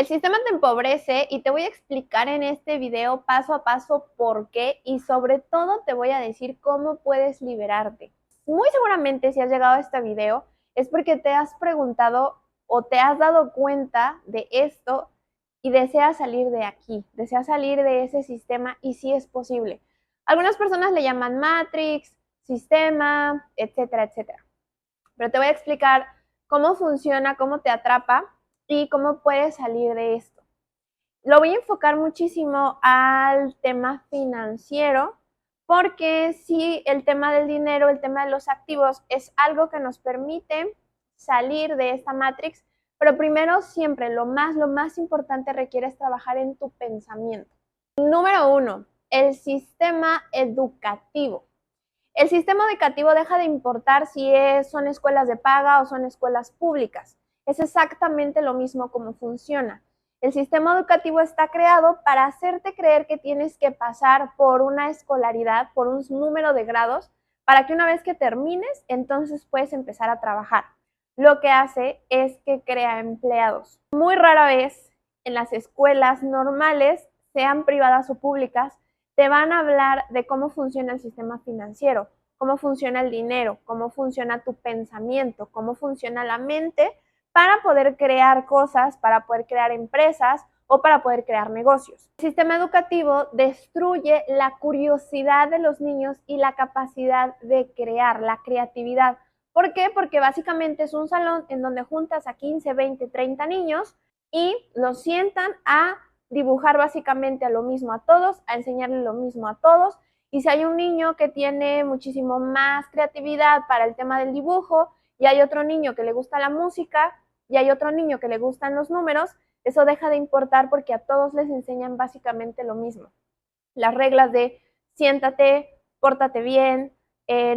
El sistema te empobrece y te voy a explicar en este video paso a paso por qué y sobre todo te voy a decir cómo puedes liberarte. Muy seguramente si has llegado a este video es porque te has preguntado o te has dado cuenta de esto y deseas salir de aquí, deseas salir de ese sistema y sí es posible. Algunas personas le llaman Matrix, sistema, etcétera, etcétera. Pero te voy a explicar cómo funciona, cómo te atrapa y cómo puedes salir de esto. Lo voy a enfocar muchísimo al tema financiero, porque sí, el tema del dinero, el tema de los activos es algo que nos permite salir de esta matrix, pero primero siempre lo más importante requieres trabajar en tu pensamiento. Número 1, el sistema educativo. El sistema educativo deja de importar si son escuelas de paga o son escuelas públicas. Es exactamente lo mismo como funciona. El sistema educativo está creado para hacerte creer que tienes que pasar por una escolaridad, por un número de grados, para que una vez que termines, entonces puedes empezar a trabajar. Lo que hace es que crea empleados. Muy rara vez en las escuelas normales, sean privadas o públicas, te van a hablar de cómo funciona el sistema financiero, cómo funciona el dinero, cómo funciona tu pensamiento, cómo funciona la mente para poder crear cosas, para poder crear empresas o para poder crear negocios. El sistema educativo destruye la curiosidad de los niños y la capacidad de crear, la creatividad. ¿Por qué? Porque básicamente es un salón en donde juntas a 15, 20, 30 niños y los sientan a dibujar básicamente a lo mismo a todos, a enseñarle lo mismo a todos. Y si hay un niño que tiene muchísimo más creatividad para el tema del dibujo, y hay otro niño que le gusta la música, y hay otro niño que le gustan los números, eso deja de importar porque a todos les enseñan básicamente lo mismo. Las reglas de siéntate, pórtate bien,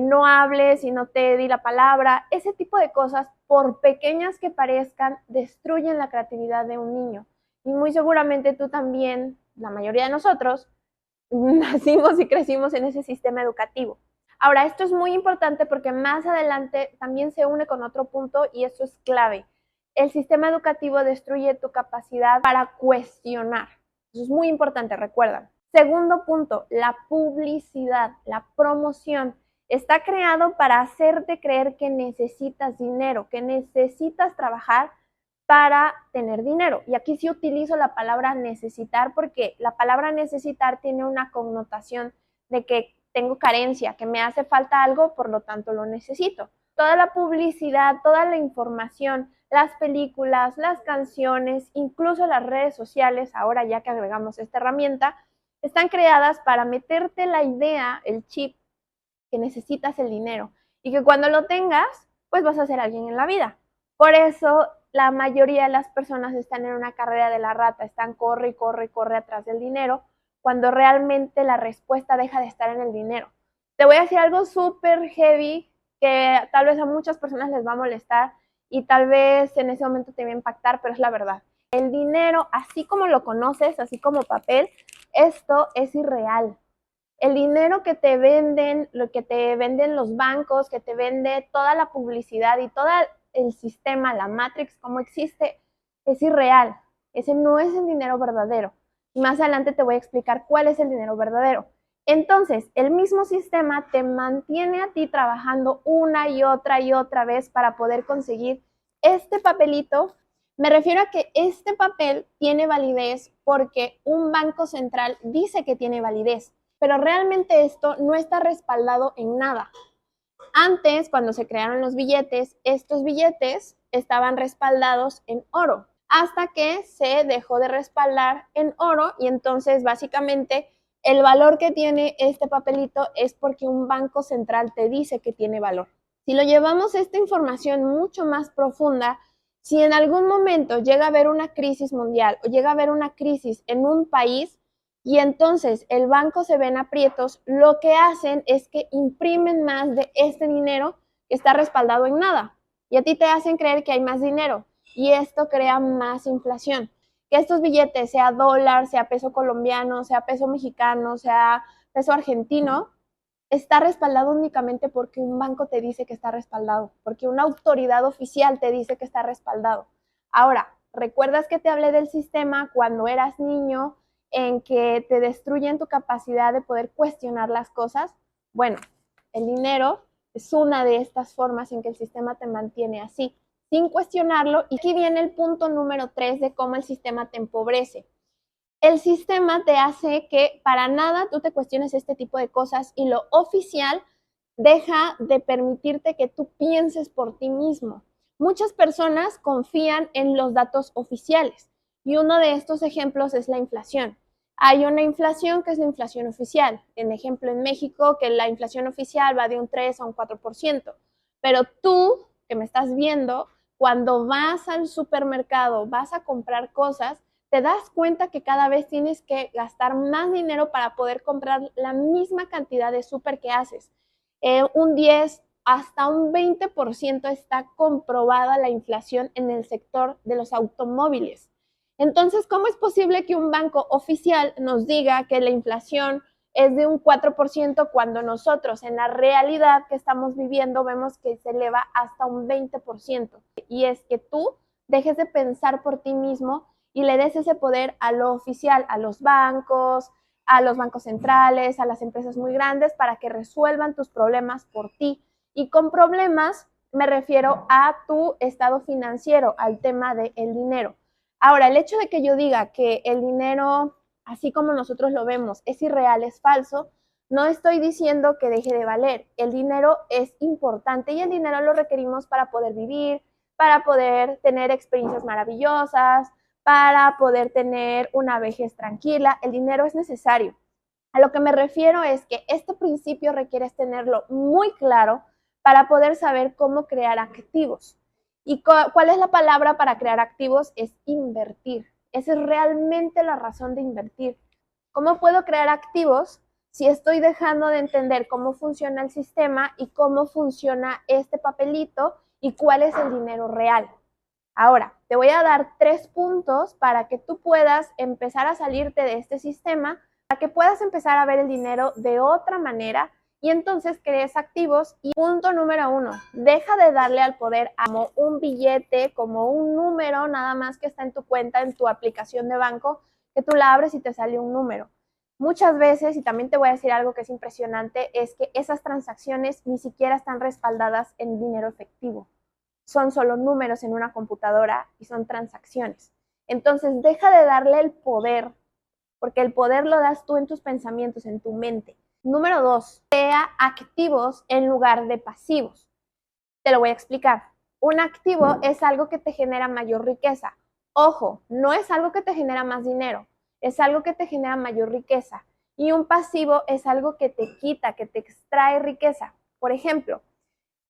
no hables y no te di la palabra, ese tipo de cosas, por pequeñas que parezcan, destruyen la creatividad de un niño. Y muy seguramente tú también, la mayoría de nosotros, nacimos y crecimos en ese sistema educativo. Ahora, esto es muy importante porque más adelante también se une con otro punto y eso es clave. El sistema educativo destruye tu capacidad para cuestionar. Eso es muy importante, recuerda. Segundo punto, la publicidad, la promoción. Está creado para hacerte creer que necesitas dinero, que necesitas trabajar para tener dinero. Y aquí sí utilizo la palabra necesitar porque la palabra necesitar tiene una connotación de que tengo carencia, que me hace falta algo, por lo tanto lo necesito. Toda la publicidad, toda la información, las películas, las canciones, incluso las redes sociales, ahora ya que agregamos esta herramienta, están creadas para meterte la idea, el chip, que necesitas el dinero y que cuando lo tengas, pues vas a ser alguien en la vida. Por eso la mayoría de las personas están en una carrera de la rata, están corre y corre y corre atrás del dinero, cuando realmente la respuesta deja de estar en el dinero. Te voy a decir algo súper heavy que tal vez a muchas personas les va a molestar y tal vez en ese momento te va a impactar, pero es la verdad. El dinero, así como lo conoces, así como papel, esto es irreal. El dinero que te venden, lo que te venden los bancos, que te vende toda la publicidad y todo el sistema, la Matrix, como existe, es irreal. Ese no es el dinero verdadero. Y más adelante te voy a explicar cuál es el dinero verdadero. Entonces, el mismo sistema te mantiene a ti trabajando una y otra vez para poder conseguir este papelito. Me refiero a que este papel tiene validez porque un banco central dice que tiene validez, pero realmente esto no está respaldado en nada. Antes, cuando se crearon los billetes, estos billetes estaban respaldados en oro, hasta que se dejó de respaldar en oro y entonces básicamente el valor que tiene este papelito es porque un banco central te dice que tiene valor. Si lo llevamos esta información mucho más profunda, si en algún momento llega a haber una crisis mundial o llega a haber una crisis en un país, y entonces el banco se ve en aprietos, lo que hacen es que imprimen más de este dinero que está respaldado en nada. Y a ti te hacen creer que hay más dinero. Y esto crea más inflación. Que estos billetes, sea dólar, sea peso colombiano, sea peso mexicano, sea peso argentino, está respaldado únicamente porque un banco te dice que está respaldado, porque una autoridad oficial te dice que está respaldado. Ahora, ¿Recuerdas que te hablé del sistema cuando eras niño en que te destruyen tu capacidad de poder cuestionar las cosas? Bueno, el dinero es una de estas formas en que el sistema te mantiene así, sin cuestionarlo. Y aquí viene el punto número 3 de cómo el sistema te empobrece. El sistema te hace que para nada tú te cuestiones este tipo de cosas y lo oficial deja de permitirte que tú pienses por ti mismo. Muchas personas confían en los datos oficiales y uno de estos ejemplos es la inflación. Hay una inflación que es la inflación oficial. En ejemplo, en México, que la inflación oficial va de un 3 a un 4%. Pero tú, que me estás viendo, cuando vas al supermercado, vas a comprar cosas, te das cuenta que cada vez tienes que gastar más dinero para poder comprar la misma cantidad de súper que haces. Un 10 hasta un 20% está comprobada la inflación en el sector de los automóviles. Entonces, ¿cómo es posible que un banco oficial nos diga que la inflación es de un 4% cuando nosotros en la realidad que estamos viviendo vemos que se eleva hasta un 20%? Y es que tú dejes de pensar por ti mismo y le des ese poder a lo oficial, a los bancos centrales, a las empresas muy grandes para que resuelvan tus problemas por ti. Y con problemas me refiero a tu estado financiero, al tema del dinero. Ahora, el hecho de que yo diga que el dinero, así como nosotros lo vemos, es irreal, es falso, no estoy diciendo que deje de valer. El dinero es importante y el dinero lo requerimos para poder vivir, para poder tener experiencias maravillosas, para poder tener una vejez tranquila. El dinero es necesario. A lo que me refiero es que este principio requieres tenerlo muy claro para poder saber cómo crear activos. ¿Y cuál es la palabra para crear activos? Es invertir. Esa es realmente la razón de invertir. ¿Cómo puedo crear activos si estoy dejando de entender cómo funciona el sistema y cómo funciona este papelito y cuál es el dinero real? Ahora, te voy a dar 3 puntos para que tú puedas empezar a salirte de este sistema, para que puedas empezar a ver el dinero de otra manera y entonces crees activos. Y punto número 1, deja de darle al poder como un billete, como un número nada más que está en tu cuenta, en tu aplicación de banco, que tú la abres y te sale un número. Muchas veces, y también te voy a decir algo que es impresionante, es que esas transacciones ni siquiera están respaldadas en dinero efectivo. Son solo números en una computadora y son transacciones. Entonces, deja de darle el poder, porque el poder lo das tú en tus pensamientos, en tu mente. Número 2, crea activos en lugar de pasivos. Te lo voy a explicar. Un activo es algo que te genera mayor riqueza. Ojo, no es algo que te genera más dinero, es algo que te genera mayor riqueza. Y un pasivo es algo que te quita, que te extrae riqueza. Por ejemplo,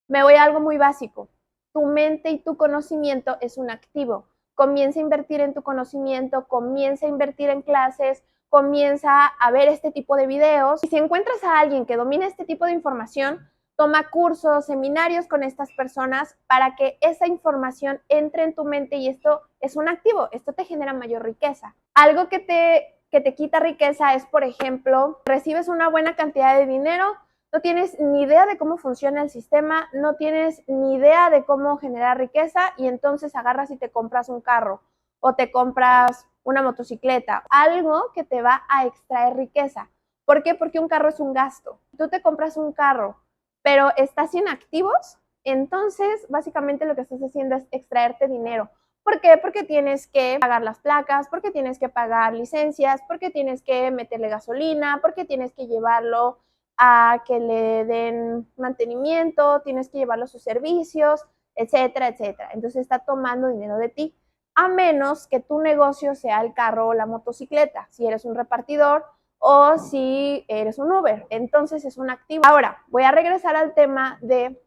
me voy a algo muy básico. Tu mente y tu conocimiento es un activo. Comienza a invertir en tu conocimiento, comienza a invertir en clases, comienza a ver este tipo de videos. Y si encuentras a alguien que domina este tipo de información, toma cursos, seminarios con estas personas para que esa información entre en tu mente y esto es un activo, esto te genera mayor riqueza. Algo que te quita riqueza es, por ejemplo, recibes una buena cantidad de dinero, no tienes ni idea de cómo funciona el sistema, no tienes ni idea de cómo generar riqueza y entonces agarras y te compras un carro o te compras una motocicleta, algo que te va a extraer riqueza. ¿Por qué? Porque un carro es un gasto. Tú te compras un carro, pero estás sin activos, entonces básicamente lo que estás haciendo es extraerte dinero. ¿Por qué? Porque tienes que pagar las placas, porque tienes que pagar licencias, porque tienes que meterle gasolina, porque tienes que llevarlo a que le den mantenimiento, tienes que llevarlo a sus servicios, etcétera, etcétera. Entonces está tomando dinero de ti, a menos que tu negocio sea el carro o la motocicleta, si eres un repartidor o si eres un Uber. Entonces es un activo. Ahora, voy a regresar al tema de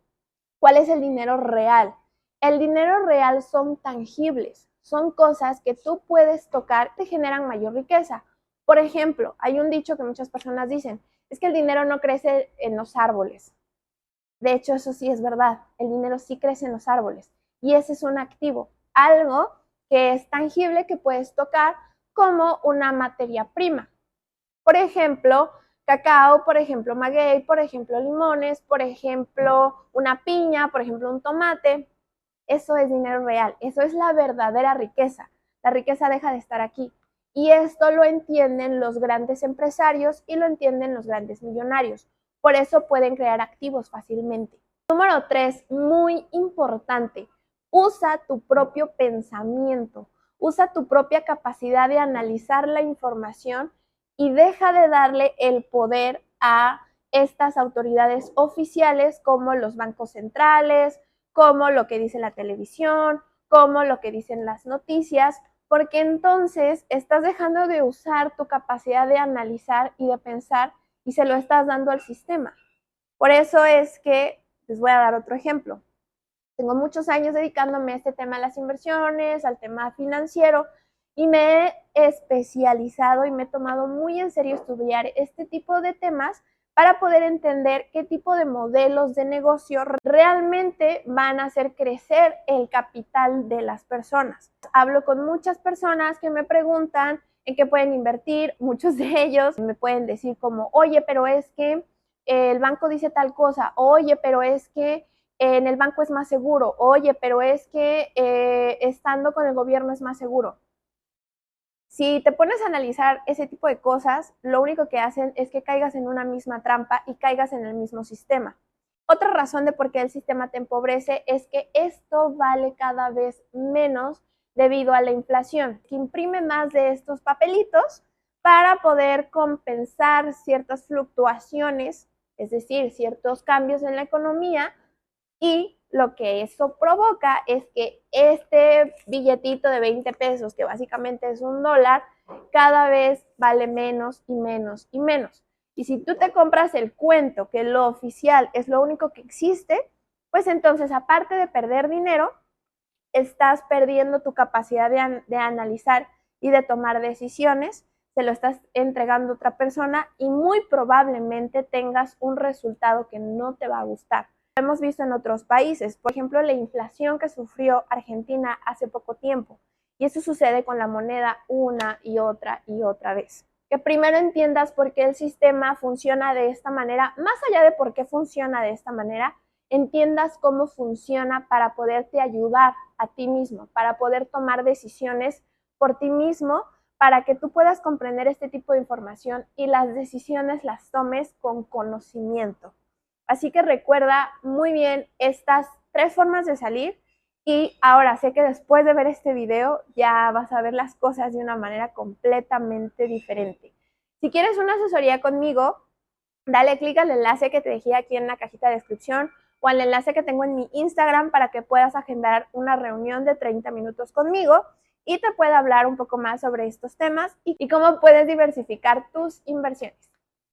cuál es el dinero real. El dinero real son tangibles, son cosas que tú puedes tocar, te generan mayor riqueza. Por ejemplo, hay un dicho que muchas personas dicen, es que el dinero no crece en los árboles. De hecho, eso sí es verdad, el dinero sí crece en los árboles y ese es un activo, algo que es tangible que puedes tocar como una materia prima. Por ejemplo, cacao, por ejemplo, maguey, por ejemplo, limones, por ejemplo, una piña, por ejemplo, un tomate. eso es dinero real, eso es la verdadera riqueza. La riqueza deja de estar aquí. Y esto lo entienden los grandes empresarios y lo entienden los grandes millonarios. Por eso pueden crear activos fácilmente. Número 3, muy importante, usa tu propio pensamiento, usa tu propia capacidad de analizar la información y deja de darle el poder a estas autoridades oficiales como los bancos centrales, como lo que dice la televisión, como lo que dicen las noticias, porque entonces estás dejando de usar tu capacidad de analizar y de pensar y se lo estás dando al sistema. Por eso es que les voy a dar otro ejemplo. Tengo muchos años dedicándome a este tema de las inversiones, al tema financiero, y me he especializado y me he tomado muy en serio estudiar este tipo de temas para poder entender qué tipo de modelos de negocio realmente van a hacer crecer el capital de las personas. Hablo con muchas personas que me preguntan en qué pueden invertir, muchos de ellos me pueden decir como, oye, pero es que el banco dice tal cosa, oye, pero es que en el banco es más seguro, oye, pero es que estando con el gobierno es más seguro. Si te pones a analizar ese tipo de cosas, lo único que hacen es que caigas en una misma trampa y caigas en el mismo sistema. Otra razón de por qué el sistema te empobrece es que esto vale cada vez menos debido a la inflación, que imprime más de estos papelitos para poder compensar ciertas fluctuaciones, es decir, ciertos cambios en la economía, y lo que eso provoca es que este billetito de 20 pesos, que básicamente es $1, cada vez vale menos y menos y menos. Y si tú te compras el cuento que lo oficial es lo único que existe, pues entonces aparte de perder dinero, estás perdiendo tu capacidad de analizar y de tomar decisiones, se lo estás entregando a otra persona y muy probablemente tengas un resultado que no te va a gustar. Lo hemos visto en otros países, por ejemplo, la inflación que sufrió Argentina hace poco tiempo. Y eso sucede con la moneda una y otra vez. Que primero entiendas por qué el sistema funciona de esta manera, más allá de por qué funciona de esta manera, entiendas cómo funciona para poderte ayudar a ti mismo, para poder tomar decisiones por ti mismo, para que tú puedas comprender este tipo de información y las decisiones las tomes con conocimiento. Así que recuerda muy bien estas 3 formas de salir y ahora sé que después de ver este video ya vas a ver las cosas de una manera completamente diferente. Si quieres una asesoría conmigo, dale clic al enlace que te dejé aquí en la cajita de descripción o al enlace que tengo en mi Instagram para que puedas agendar una reunión de 30 minutos conmigo y te pueda hablar un poco más sobre estos temas y cómo puedes diversificar tus inversiones.